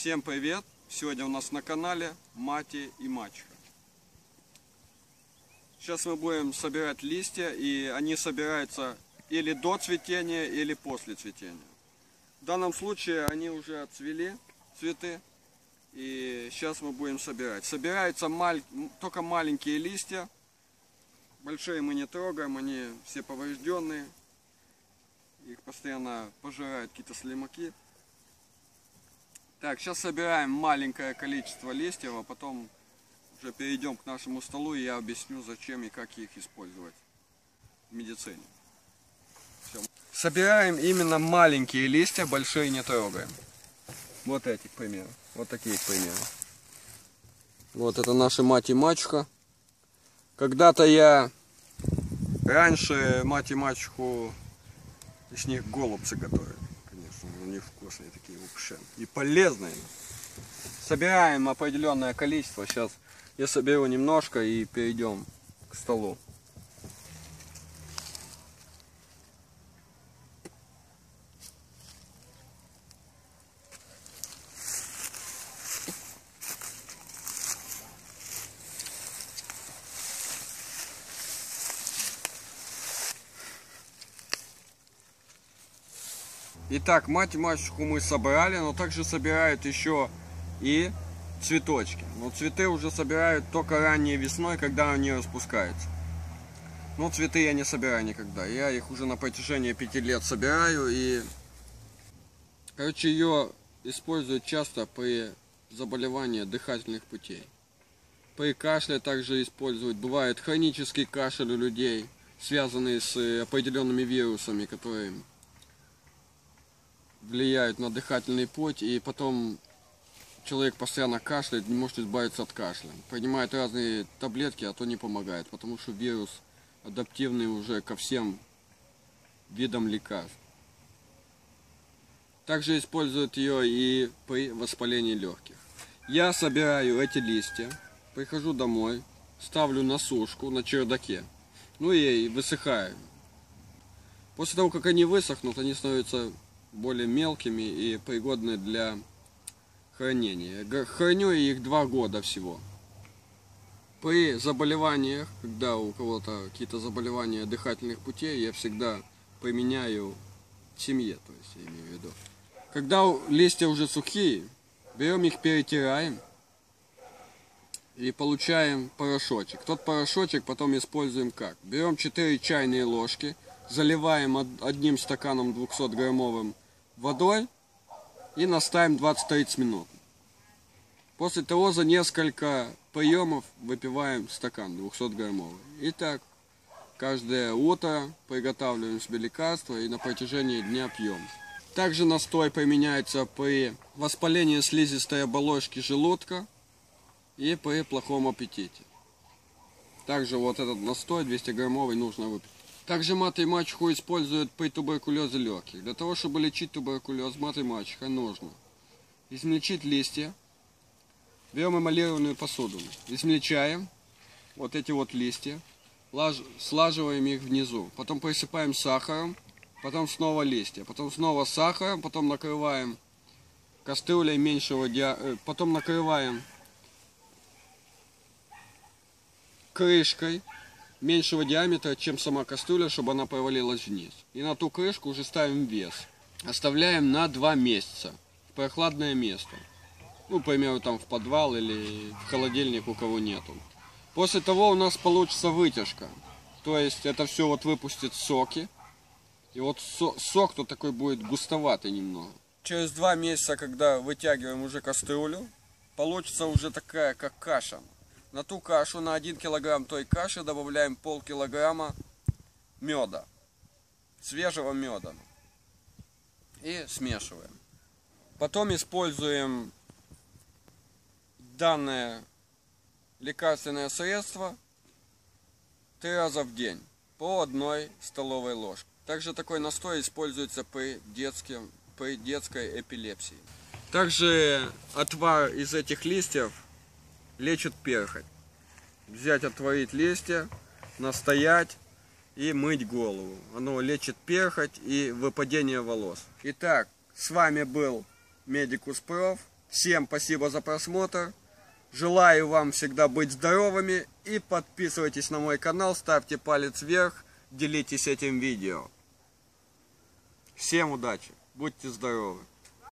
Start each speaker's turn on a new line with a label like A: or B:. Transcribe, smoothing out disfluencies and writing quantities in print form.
A: Всем привет! Сегодня у нас на канале Мати и Мачеха. Сейчас мы будем собирать листья, и они собираются или до цветения, или после цветения. В данном случае они уже отцвели, цветы, и сейчас мы будем собирать. Собираются только маленькие листья, большие мы не трогаем, они все поврежденные, их постоянно пожирают какие-то слимаки. Так, сейчас собираем маленькое количество листьев, а потом уже перейдем к нашему столу, и я объясню, зачем и как их использовать в медицине. Все. Собираем именно маленькие листья, большие не трогаем. Вот эти, к примеру. Вот такие, к примеру. Вот это наша мать и мачеха. Когда-то я раньше мать и мачеху из них голубцы готовили. Конечно, у них вкусные такие вообще. И полезные. Собираем определенное количество. Сейчас я соберу немножко и перейдем к столу. Итак, мать и мачеху мы собрали, но также собирают еще и цветочки. Но цветы уже собирают только ранней весной, когда они распускаются. Но цветы я не собираю никогда. Я их уже на протяжении 5 лет собираю. И, короче, ее используют часто при заболевании дыхательных путей. При кашле также используют. Бывает хронический кашель у людей, связанный с определенными вирусами, которые влияют на дыхательный путь, и потом человек постоянно кашляет, не может избавиться от кашля. Принимает разные таблетки, а то не помогает, потому что вирус адаптивный уже ко всем видам лекарств. Также используют ее и при воспалении легких. Я собираю эти листья, прихожу домой, ставлю на сушку на чердаке, ну и высыхаю. После того, как они высохнут, они становятся более мелкими и пригодны для хранения. Храню их 2 года всего. При заболеваниях, когда у кого-то какие-то заболевания дыхательных путей, я всегда применяю в семье, то есть я имею в виду. Когда листья уже сухие, берем их, перетираем и получаем порошочек. Тот порошочек потом используем как? Берем 4 чайные ложки, заливаем 1 стаканом 200-граммовым водой и настаиваем 20-30 минут. После того за несколько приемов выпиваем стакан 200-граммовый. И так каждое утро приготавливаем себе лекарство и на протяжении дня пьем. Также настой применяется при воспалении слизистой оболочки желудка и при плохом аппетите. Также вот этот настой 200-граммовый нужно выпить. Также мать и мачеху используют при туберкулезе легких. Для того, чтобы лечить туберкулез, мать и мачеха нужно измельчить листья. Берем эмалированную посуду, измельчаем вот эти вот листья, слаживаем их внизу. Потом присыпаем сахаром, потом снова листья, потом снова сахаром, потом накрываем кастрюлей меньшего диаметра, потом накрываем крышкой меньшего диаметра, чем сама кастрюля, чтобы она провалилась вниз. И на ту крышку уже ставим вес. Оставляем на 2 месяца в прохладное место. Ну, к примеру, там в подвал или в холодильник, у кого нету. После того у нас получится вытяжка. То есть это все вот выпустит соки. И вот сок-то такой будет густоватый немного. Через 2 месяца, когда вытягиваем уже кастрюлю, получится уже такая, как каша. На ту кашу, на 1 килограмм той каши добавляем полкилограмма меда, свежего меда, и смешиваем. Потом используем данное лекарственное средство 3 раза в день по 1 столовой ложке. Также такой настой используется при детской эпилепсии. Также отвар из этих листьев лечит перхоть. Взять, отварить листья, настоять и мыть голову. Оно лечит перхоть и выпадение волос. Итак, с вами был Медикус Проф. Всем спасибо за просмотр. Желаю вам всегда быть здоровыми. И подписывайтесь на мой канал, ставьте палец вверх, делитесь этим видео. Всем удачи, будьте здоровы.